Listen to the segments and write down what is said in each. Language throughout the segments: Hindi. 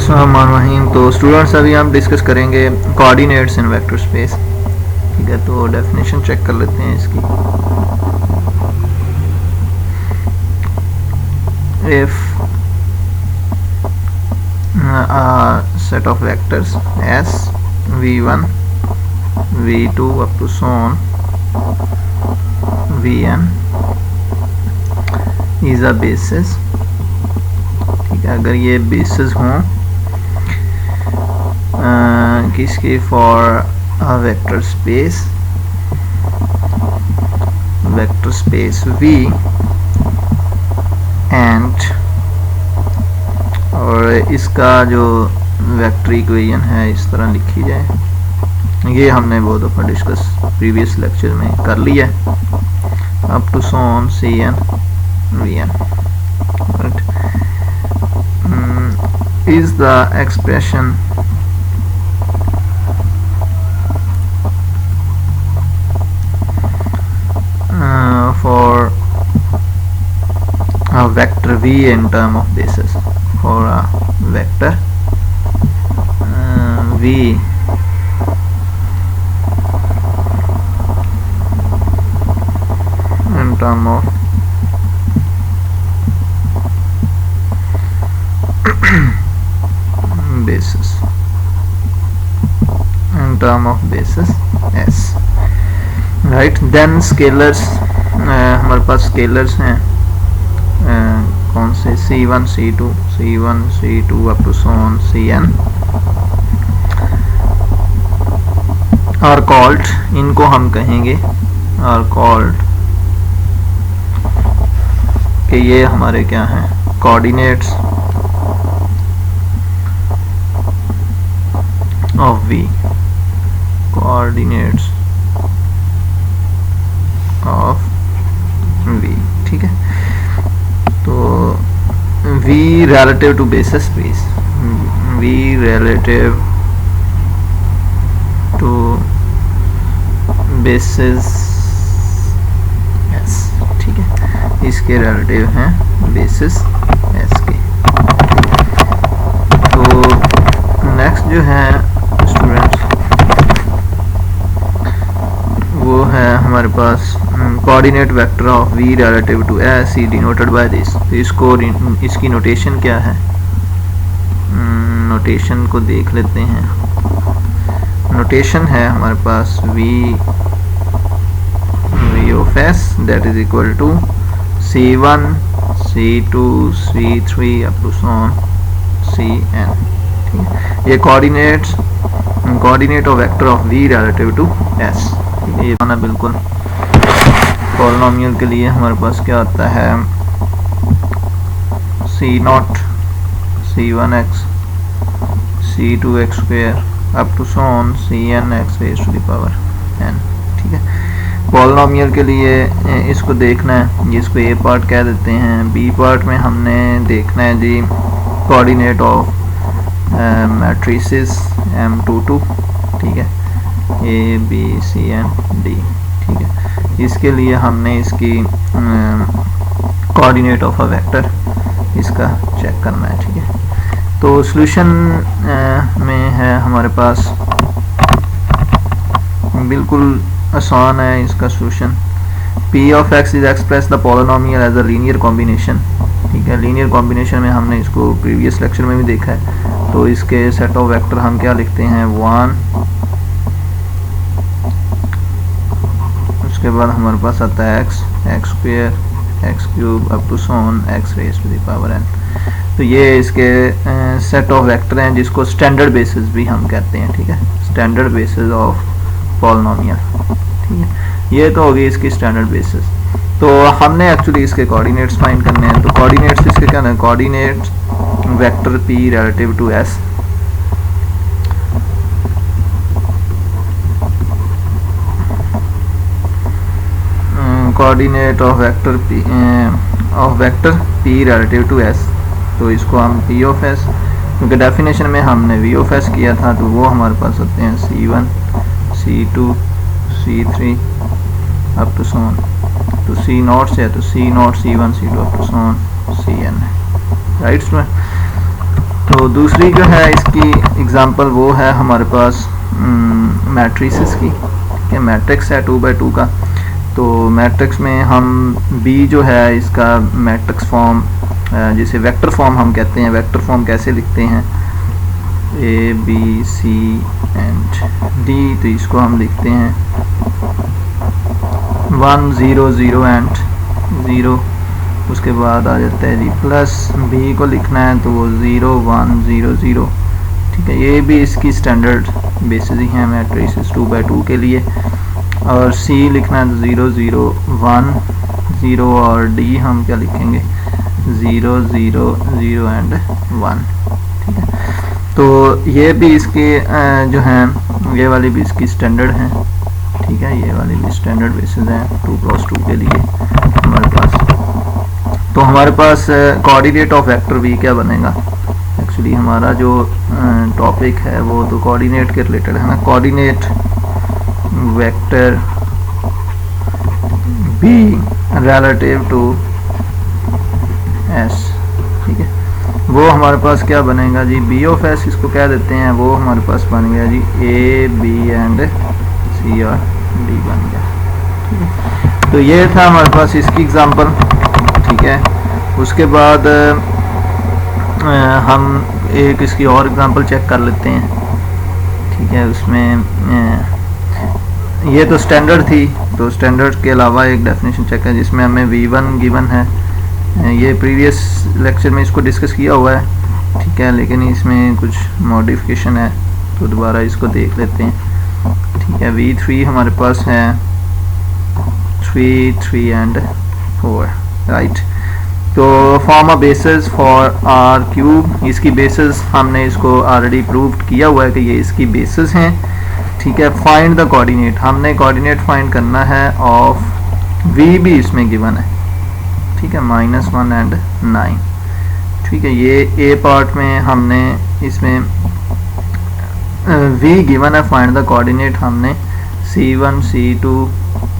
बिस्मिल्लाहिर्रहमानिर्रहीम। तो स्टूडेंट्स अभी हम डिस्कस करेंगे कोऑर्डिनेट्स इन वेक्टर स्पेस। ठीक है, तो डेफिनेशन चेक कर लेते हैं इसकी। If set of vectors s v1 v2 up to so on vn is a basis. ठीक है, अगर ये बेसिस हों किसके for a vector space v and और इसका जो वेक्टर इक्वेशन है इस तरह लिखी जाए। ये हमने बहुत दफ़ा डिस्कस प्रीवियस लेक्चर में कर लिया है। Up to so on cn vn is the expression for a vector v in term of basis, for a vector v in term of basis s, right? Then scalars, हमारे पास स्केलर्स हैं कौन से c1 c2 up to so on cn are called, इनको हम कहेंगे आर कॉल्ड कि ये हमारे क्या हैं coordinates of v, coordinates of v। ठीक है, तो v relative to basis space, v relative to basis s। ठीक है, इसके रिलेटिव हैं बेसिस s के। तो नेक्स्ट जो है स्टूडेंट्स वो है हमारे पास coordinate vector of v relative to s denoted by this. तो इसकी नोटेशन क्या है, नोटेशन को देख लेते हैं। नोटेशन है हमारे पास v of s that is equal to c1 c2 c3 up to so on cn। ठीक है, ये coordinate of vector of v relative to s। ये माना बिल्कुल पॉलिनोमियल के लिए हमारे पास क्या आता है c0 c1x c2x square up to so on cn x raise to the power n। ठीक है, पॉलिनोमियल के लिए इसको देखना है, जिसको a पार्ट कह देते हैं। b पार्ट में हमने देखना है जी कोऑर्डिनेट ऑफ मैट्रिसेस m22। ठीक है, a b c n d। ठीक है, इसके लिए हमने इसकी कोऑर्डिनेट ऑफ अ वेक्टर इसका चेक करना है। ठीक है, तो सॉल्यूशन में है हमारे पास बिल्कुल आसान है इसका solution. p of x is express the polynomial as a linear combination. ठीक है, लीनियर कॉम्बिनेशन में हमने इसको प्रीवियस लेक्चर में भी देखा है। तो इसके सेट ऑफ वेक्टर हम क्या लिखते हैं 1, उसके बाद हमारे पास आता है x square x cube up to so on x raise to the power n। तो ये इसके सेट ऑफ वेक्टर हैं जिसको स्टैंडर्ड बेसिस भी हम कहते हैं। ठीक है, स्टैंडर्ड बेसिस ऑफ पॉलिनोमियल। ठीक है, ये तो होगी इसकी स्टैंडर्ड बेसिस। तो हमने एक्चुअली इसके कोऑर्डिनेट्स फाइंड करने हैं। तो कोऑर्डिनेट्स इसके क्या है, coordinates vector p relative to s। Coordinate of vector p relative to s। तो इसको हम p ऑफ s, क्योंकि डेफिनेशन में हमने v ऑफ s किया था, तो वो हमारे पास होते हैं c1 c2 c3 up to so on। तो c0 से है तो c0 c1 c2 up to so on cn है, राइट स्टूडेंट। तो दूसरी जो है इसकी एग्जांपल वो है हमारे पास मैट्रिसेस की, ठीक है। मैट्रिक्स है 2x2 का, तो मैट्रिक्स में हम B जो है इसका मैट्रिक्स फॉर्म जिसे वेक्टर फॉर्म हम कहते हैं, वेक्टर फॉर्म कैसे लिखते हैं A B C and D, तो इसको हम लिखते हैं 1 0 0 एंड 0, उसके बाद आ जाता है जी प्लस B को लिखना है तो वो 0 1 0 0, ठीक है। ये भी इसकी स्टैंडर्ड बेसिस ही हैं मैट्रिसेस 2x2 के लिए। और C लिखना है तो 0 0 1 0, और D हम क्या लिखेंगे 0 0 0 एंड 1, ठीक है। तो ये भी इसके जो हैं ये वाली भी इसकी स्टैंडर्ड हैं, ठीक है। ये वाली भी स्टैंडर्ड बेसिस हैं 2x2 के लिए हमारे पास। तो हमारे पास कोऑर्डिनेट ऑफ वेक्टर V क्या बनेगा, एक्चुअली हमारा जो टॉपिक है वो तो कोऑर्डिनेट के रिलेटेड है ना। Coordinate vector B relative to S, ठीक है। वो हमारे पास क्या बनेगा जी B ऑफ S इसको कह देते हैं, वो हमारे पास बन गया जी A B एंड C और D बन गया, ठीक है। तो ये था हमारे पास इसकी एग्जांपल, ठीक है। उसके बाद हम एक इसकी और एग्जांपल चेक कर लेते हैं, ठीक है। उसमें ये तो स्टैंडर्ड थी, तो स्टैंडर्ड के अलावा एक डेफिनेशन चेक है जिसमें हमें V1 गिवन है। ये प्रीवियस लेक्चर में इसको डिस्कस किया हुआ है, ठीक है, लेकिन इसमें कुछ मॉडिफिकेशन है तो दोबारा इसको देख लेते हैं, ठीक है। V3 हमारे पास है 3 3 एंड 4, राइट। तो form a basis for R cube, इसकी बेसिस हमने इसको ऑलरेडी प्रूव्ड किया हुआ है कि ये इसकी बेसिस हैं, ठीक है। फाइंड द कोऑर्डिनेट, हमने कोऑर्डिनेट फाइंड करना है ऑफ V भी इसमें गिवन है, ठीक है, -1 एंड 9, ठीक है। ये ए पार्ट में हमने इसमें V गिवन है, फाइंड द कोऑर्डिनेट हमने C1 C2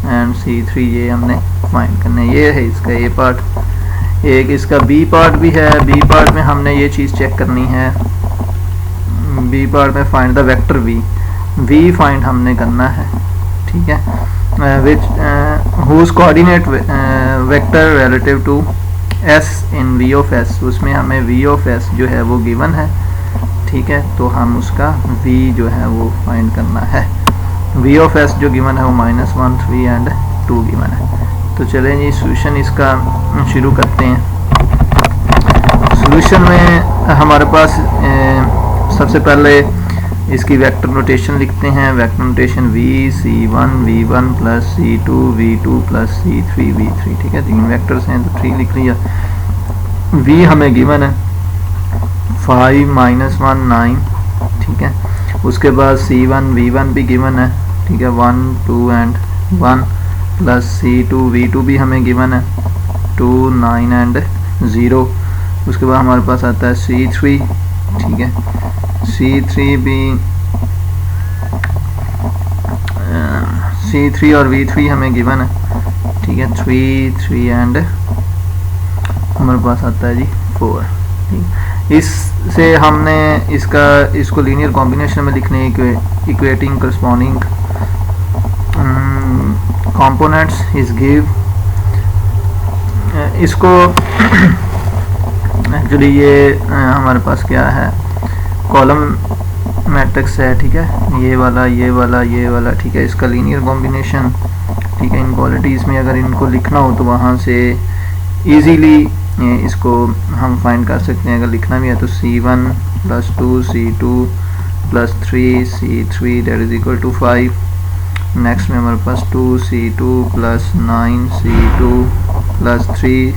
एंड C3 ये हमने फाइंड करना है। ये है इसका ए पार्ट। एक इसका B पार्ट भी है, B पार्ट में हमने ये चीज़ चेक करनी है, B पार्ट में find the vector V find हमने करना है, ठीक है। Which whose coordinate vector relative to S in V of S, उसमें हमें V ऑफ S जो है वो गिवन है, ठीक है। तो हम उसका V जो है वो फाइंड करना है। V ऑफ S जो गिवन है वो -1 3 एंड 2 गिवन है। तो चलें जी सॉल्यूशन इसका शुरू करते हैं। सॉल्यूशन में हमारे पास सबसे पहले इसकी वेक्टर नोटेशन लिखते हैं। Vector notation V C1 V1 plus C2 V2 plus C3 V3, ठीक है। 3 वेक्टर्स हैं तो 3 लिख लिया। V हमें गिवन है 5 -1 9, ठीक है। उसके बाद C1 V1 भी गिवन है, ठीक है, 1 2 एंड 1 प्लस C2 V2 भी हमें गिवन है 2 9 एंड 0। उसके बाद हमारे पास आता है C3, ठीक है। C3 भी C3 और V3 हमें गिवन है, ठीक है, 3 3 एंड हमारे पास आता है जी 4, ठीक। इससे हमने इसको लीनियर कॉम्बिनेशन में लिखने equating corresponding components is give. इसको एक्चुअली ये हमारे पास क्या है, कॉलम मैट्रिक्स है, ठीक है। ये वाला ये वाला ये वाला, ठीक है। इसका लीनियर कॉम्बिनेशन, ठीक है। इन क्वालिटीज़ में अगर इनको लिखना हो तो वहाँ से इजीली इसको हम फाइंड कर सकते हैं। अगर लिखना भी है तो C1 + 2 C2 + 3 C3 that is equal to 5। Next में हमारे पास 2 C2 + 9 C2 + 3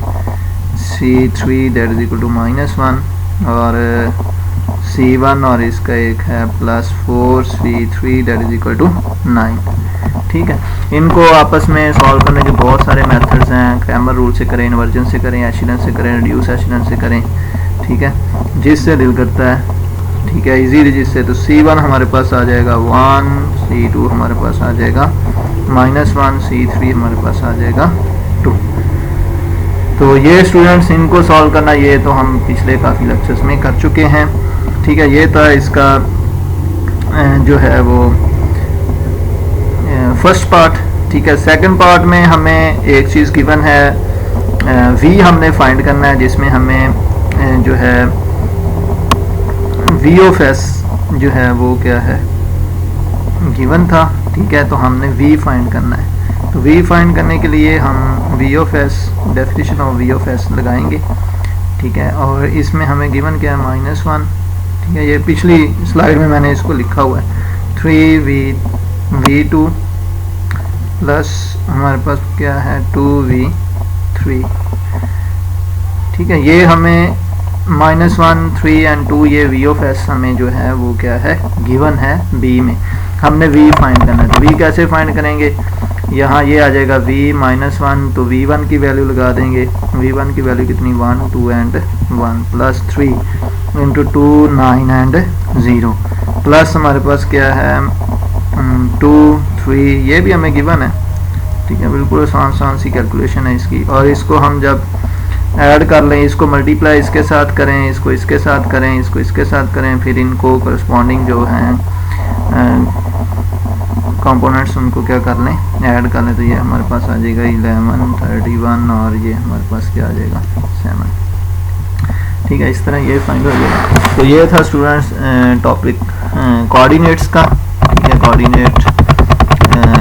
C3 that is equal to -1, और C1 और इसका एक है +4 C3 that is equal to 9, ठीक है। इनको आपस में सॉल्व करने के बहुत सारे मेथड्स हैं। क्रैमर रूल से करें, इन्वर्जन से करें, एशिलेंस से करें, रिड्यूस एशिलेंस से करें, ठीक है, जिससे डील करता है, ठीक है, इजीली जिससे। तो C1 हमारे पास आ जाएगा 1, C2 हमारे पास आ जाएगा -1, C3 हमारे पास आ जाएगा 2। तो ये स्टूडेंट्स इनको सॉल्व करना, ये तो हम पिछले काफ़ी लेक्चर्स में कर चुके हैं। ठीक है, ये था इसका जो है वो फर्स्ट पार्ट। ठीक है, सेकंड पार्ट में हमें एक चीज़ गिवन है, वी हमने फाइंड करना है, जिसमें हमें जो है वी ऑफ एस जो है वो क्या है गिवन था। ठीक है, तो हमने वी फाइंड करना है। तो वी फाइंड करने के लिए हम V of S, definition of V of S लगाएंगे। ठीक है, और इसमें हमें गिवन क्या है -1। ठीक है, ये पिछली स्लाइड में मैंने इसको लिखा हुआ है 3v2 प्लस हमारे पास क्या है 2v3। ठीक है, ये हमें -1, 3 एंड 2 ये v ऑफ s हमें जो है वो क्या है गिवन है b में। हमने v फाइंड करना है, तो v कैसे फाइंड करेंगे, यहाँ ये आ जाएगा v -1, तो v1 की वैल्यू लगा देंगे। v1 की वैल्यू कितनी 1, 2 and 1 plus 3 into 2 9 and 0 plus हमारे पास क्या है 2 3, ये भी हमें गिवन है। ठीक है, बिल्कुल आसान सी कैलकुलेशन है इसकी। और इसको हम जब ऐड कर लें, इसको मल्टीप्लाई इसके साथ करें, इसको इसके साथ करें, इसको इसके साथ करें, फिर इनको करस्पॉन्डिंग जो हैं कंपोनेंट्स उनको क्या कर लें ऐड कर लें, तो ये हमारे पास आ जाएगा 11 31 और ये हमारे पास क्या आ जाएगा 7। ठीक है, इस तरह ये फाइंड हो जाएगा। तो ये था स्टूडेंट्स टॉपिक कोऑर्डिनेट्स का। ठीक है, कोऑर्डिनेट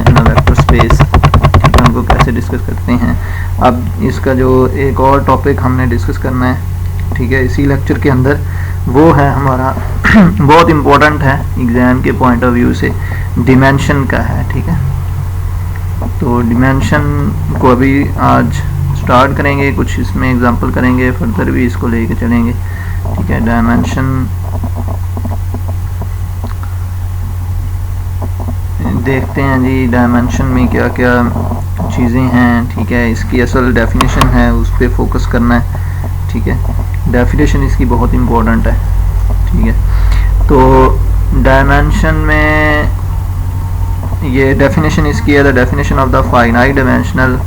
इन अ वेक्टर स्पेस, ठीक है, उनको कैसे डिस्कस करते हैं। अब इसका जो एक और टॉपिक हमने डिस्कस करना है, ठीक है, इसी लेक्चर के अंदर, वो है हमारा बहुत इम्पोर्टेंट है एग्ज़ाम के पॉइंट ऑफ व्यू से, डिमेंशन का है। ठीक है, तो डिमेंशन को अभी आज स्टार्ट करेंगे, कुछ इसमें एग्जांपल करेंगे, फर्दर भी इसको लेके चलेंगे। ठीक है, डायमेंशन देखते हैं जी, डायमेंशन में क्या क्या चीज़ें हैं। ठीक है, इसकी असल डेफिनेशन है, उस पर फोकस करना है। ठीक है, डेफिनेशन इसकी बहुत इम्पोर्टेंट है। ठीक है, तो डायमेंशन में ये डेफिनेशन इसकी है, the definition of the finite dimensional,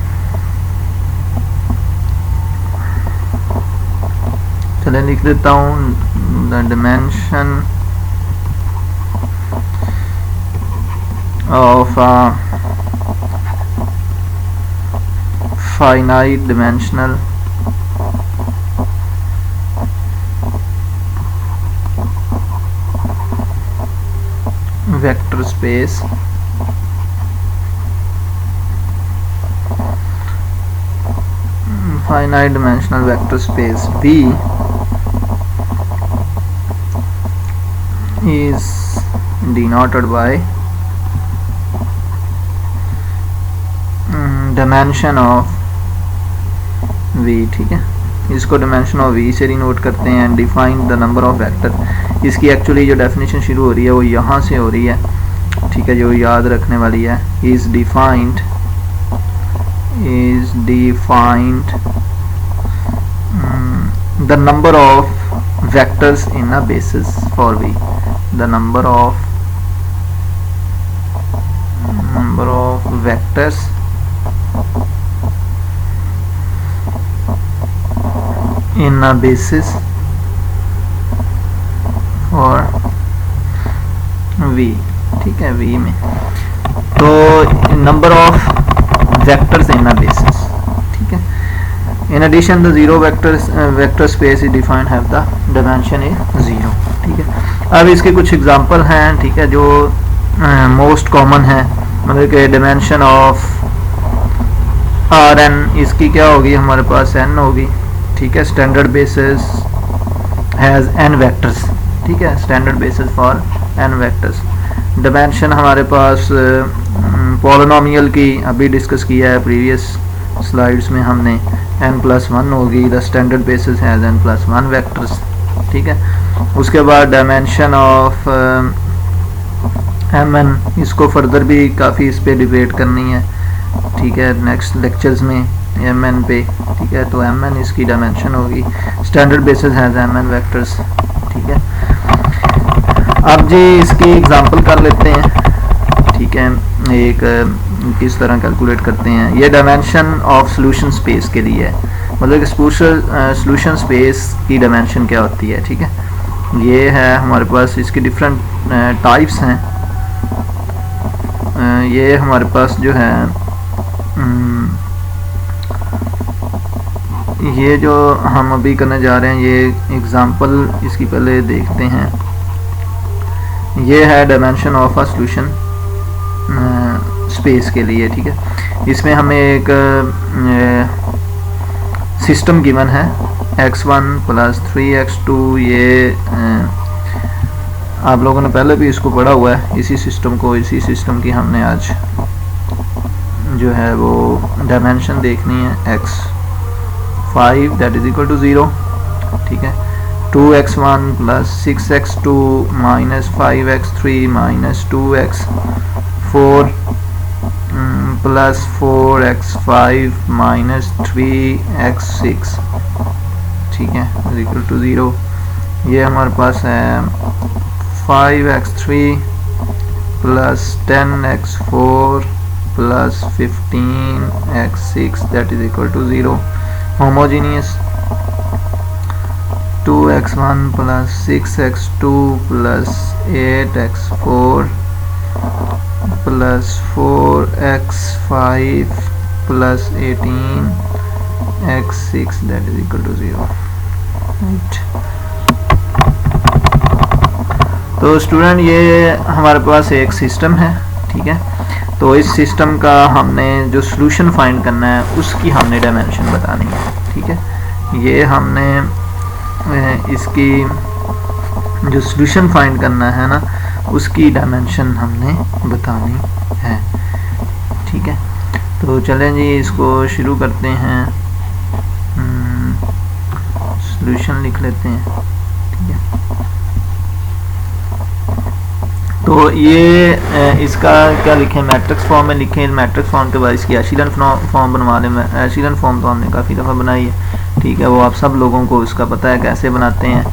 चले लिख देता हूँ, the dimension of a finite dimensional vector space finite dimensional vector space V is denoted by dimension of v। ठीक है, इसको डायमेंशन ऑफ v से डिनोट करते हैं। Define the number of vector, इसकी एक्चुअली जो डेफिनेशन शुरू हो रही है वो यहाँ से हो रही है। ठीक है, जो याद रखने वाली है, is defined the number of vectors in a basis for v, the number of vectors in a basis for v। ठीक है, v में तो number of vectors in a basis. ठीक है, in addition the zero vector space is defined have the dimension is 0। ठीक है, अब इसके कुछ एग्जांपल हैं। ठीक है, जो मोस्ट कॉमन है, मतलब कि डायमेंशन ऑफ Rn, इसकी क्या होगी हमारे पास n होगी। ठीक है, standard basis has n vectors. ठीक है, standard basis for n vectors. Dimension हमारे पास पॉलिनोमियल की अभी डिस्कस किया है प्रीवियस स्लाइड्स में हमने, n+1 होगी, the standard basis has n+1 vectors. ठीक है, उसके बाद डायमेंशन ऑफ mn, इसको फर्दर भी काफ़ी इस पर डिबेट करनी है। ठीक है, नेक्स्ट लेक्चर्स में mn पे। ठीक है, तो mn इसकी डायमेंशन होगी, standard basis has mn vectors. ठीक है, अब जी इसकी एग्जांपल कर लेते हैं। ठीक है, एक किस तरह कैलकुलेट करते हैं। ये डायमेंशन ऑफ सॉल्यूशन स्पेस के लिए है, मतलब कि सॉल्यूशन स्पेस की डायमेंशन क्या होती है। ठीक है, ये है हमारे पास, इसकी डिफरेंट टाइप्स हैं। ये हमारे पास जो है ये जो हम अभी करने जा रहे हैं, ये एग्जांपल इसकी पहले देखते हैं। ये है dimension of a solution space के लिए, ठीक है। इसमें हमें एक सिस्टम गिवन है x1 प्लस 3x2। ये आप लोगों ने पहले भी इसको पढ़ा हुआ है, इसी सिस्टम को, इसी सिस्टम की हमने आज जो है वो डायमेंशन देखनी है। x5 that is equal to 0, ठीक है। 2x1 plus 6x2 minus 5x3 minus 2x4 plus 4x5 minus 3x6, ठीक है, इज इक्वल टू 0। ये हमारे पास है 5x3 plus 10x4 plus 15x6 that is equal to 0। Homogeneous 2x1 plus 6x2 plus 8x4 plus 4x5 plus 18x6 that is equal to 0, right. तो स्टूडेंट ये हमारे पास एक सिस्टम है, ठीक है। तो इस सिस्टम का हमने जो सॉल्यूशन फाइंड करना है उसकी हमने डायमेंशन बतानी है, ठीक है। ये हमने इसकी जो सॉल्यूशन फाइंड करना है ना, उसकी डायमेंशन हमने बतानी है, ठीक है। तो चलें जी, इसको शुरू करते हैं। सॉल्यूशन लिख लेते हैं, ठीक है। तो ये इसका क्या लिखें, मैट्रिक्स फॉर्म में लिखें। मैट्रिक्स फॉर्म के बाद इसकी एशिलन फॉर्म बनवा लें। एशिलन फॉर्म तो हमने काफ़ी दफ़ा बनाई है, ठीक है। वो आप सब लोगों को इसका पता है कैसे बनाते हैं,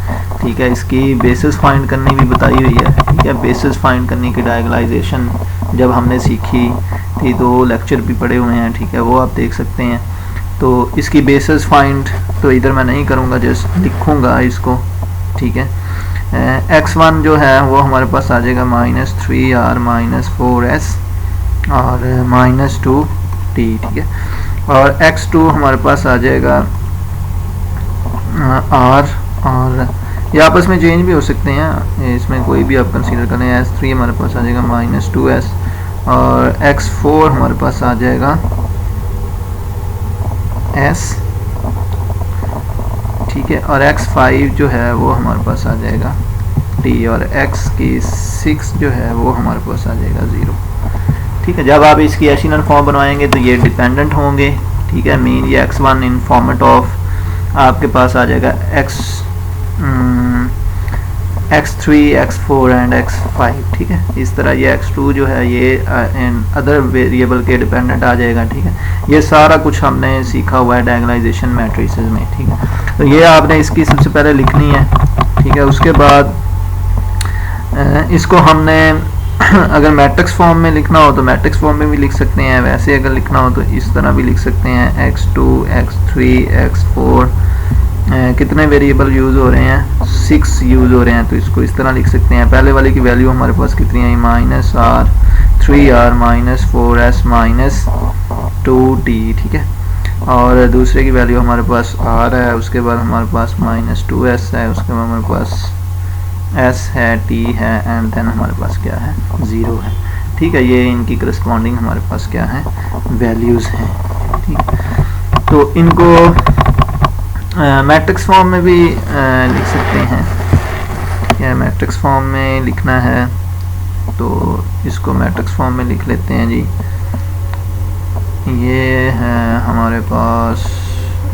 ठीक है। इसकी बेसिस फाइंड करनी भी बताई हुई है, ठीक है। बेसिस फाइंड करने की डायगोनलाइजेशन जब हमने सीखी थी तो लेक्चर भी पढ़े हुए हैं, ठीक है, वो आप देख सकते हैं। तो इसकी बेसिस फाइंड तो इधर मैं नहीं करूँगा, जस्ट लिखूँगा इसको, ठीक है। x1 जो है वो हमारे पास आ जाएगा -3r माइनस 4s और -2t, ठीक है। और x2 हमारे पास आ जाएगा r, और ये आपस में चेंज भी हो सकते हैं, इसमें कोई भी आप कंसीडर करें। s3 हमारे पास आ जाएगा -2s और x4 हमारे पास आ जाएगा s, ठीक है। और x5 जो है वो हमारे पास आ जाएगा t, और x6 जो है वो हमारे पास आ जाएगा 0, ठीक है। जब आप इसकी एशिलन फॉर्म बनवाएंगे तो ये डिपेंडेंट होंगे, ठीक है। मीन ये x1 इन फॉर्मेट ऑफ आपके पास आ जाएगा x3 x4 एंड x5, ठीक है। इस तरह ये x2 जो है ये अदर वेरिएबल के डिपेंडेंट आ जाएगा, ठीक है। ये सारा कुछ हमने सीखा हुआ है डायगोनलाइजेशन मैट्रिसेस में, ठीक है। तो ये आपने इसकी सबसे पहले लिखनी है, ठीक है। उसके बाद इसको हमने अगर मैट्रिक्स फॉर्म में लिखना हो तो मैट्रिक्स फॉर्म में भी लिख सकते हैं, वैसे अगर लिखना हो तो इस तरह भी लिख सकते हैं। x2 x3 x4 कितने वेरिएबल यूज़ हो रहे हैं, 6 यूज़ हो रहे हैं, तो इसको इस तरह लिख सकते हैं। पहले वाले की वैल्यू हमारे पास कितनी आई, -r 3r minus 4s minus 2t, ठीक है। और दूसरे की वैल्यू हमारे पास r है, उसके बाद हमारे पास -2s है, उसके बाद हमारे पास s है, t है, एंड देन हमारे पास क्या है, 0 है, ठीक है। ये इनकी करस्पॉन्डिंग हमारे पास क्या है, वैल्यूज़ हैं, ठीक। तो इनको मैट्रिक्स फॉर्म में भी लिख सकते हैं, ठीक है। मैट्रिक्स फॉर्म में लिखना है तो इसको मैट्रिक्स फॉर्म में लिख लेते हैं जी। ये है हमारे पास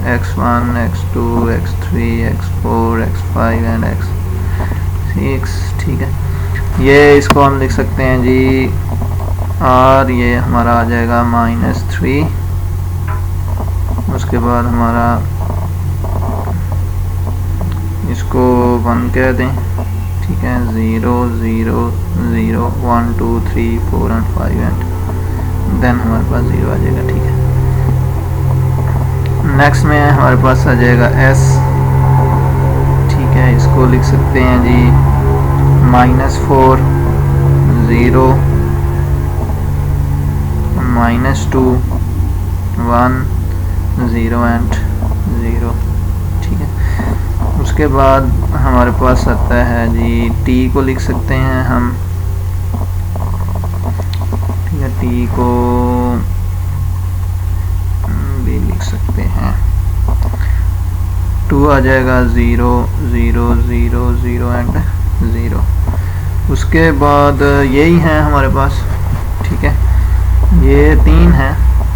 x1 x2 x3 x4 x5 and x6, ठीक है। ये इसको हम लिख सकते हैं जी और ये हमारा आ जाएगा -3, उसके बाद हमारा इसको 1 कह दें, ठीक है। 0 0 0 1 2 3 4 एंड 5 एंड देन हमारे पास 0 आ जाएगा, ठीक है। नेक्स्ट में हमारे पास आ जाएगा s, ठीक है, इसको लिख सकते हैं जी -4 0 -2 1 0 एंड 0। ठीक है, उसके बाद हमारे पास आता है जी t को लिख सकते हैं हम। ठीक है, t को भी लिख सकते हैं, 2 आ जाएगा 0 0 0 0 एंड 0। उसके बाद यही है हमारे पास। ठीक है, ये 3 है,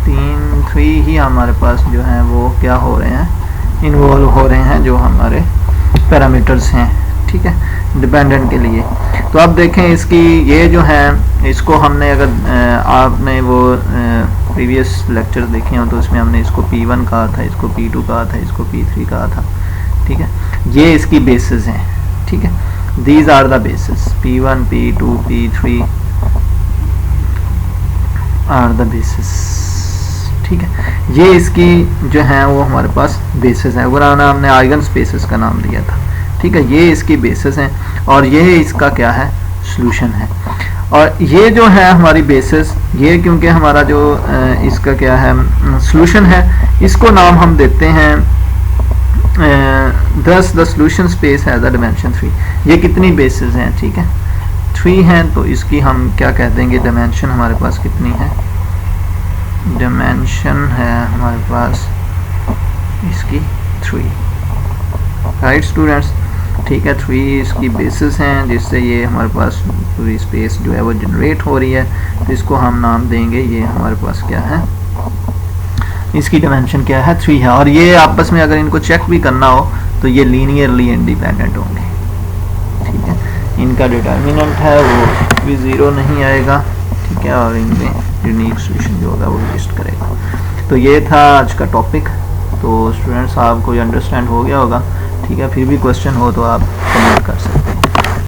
3 ही हमारे पास जो हैं वो क्या हो रहे हैं, इन्वॉल्व हो रहे हैं जो हमारे पैरामीटर्स हैं। ठीक है, डिपेंडेंट के लिए। तो अब देखें इसकी ये जो है, इसको हमने अगर आपने वो प्रीवियस लेक्चर देखे हो तो उसमें हमने इसको P1 कहा था, इसको P2 कहा था, इसको P3 कहा था। ठीक है, ये इसकी बेसिस हैं। ठीक है, these are the basis, P1 P2 P3 are the basis. ठीक है, ये इसकी जो है वो हमारे पास बेसिस है, वरना हमने आइगन स्पेसेस का नाम दिया था। ठीक है, ये इसकी बेसिस हैं और ये इसका क्या है, सॉल्यूशन है। और ये जो है हमारी बेसिस, ये क्योंकि हमारा जो इसका क्या है सॉल्यूशन है, इसको नाम हम देते हैं दस the solution space has a dimension 3। ये कितनी बेसिस हैं, ठीक है 3 हैं, तो इसकी हम क्या कह देंगे, डायमेंशन हमारे पास कितनी है, डायमेंशन है हमारे पास इसकी 3, राइट स्टूडेंट्स। ठीक है, 3 इसकी बेसिस हैं जिससे ये हमारे पास पूरी स्पेस जो है वो जनरेट हो रही है। तो इसको हम नाम देंगे, ये हमारे पास क्या है, इसकी डायमेंशन क्या है, 3 है। और ये आपस में अगर इनको चेक भी करना हो तो ये लीनियरली इंडिपेंडेंट होंगे। ठीक है, इनका डिटर्मिनेंट है वो भी 0 नहीं आएगा। ठीक है, और इनमें यूनिक सॉल्यूशन जो होगा वो एग्जिस्ट करेगा। तो ये था आज का टॉपिक। तो स्टूडेंट्स आपको ये अंडरस्टैंड हो गया होगा। ठीक है, फिर भी क्वेश्चन हो तो आप कमेंट कर सकते हैं।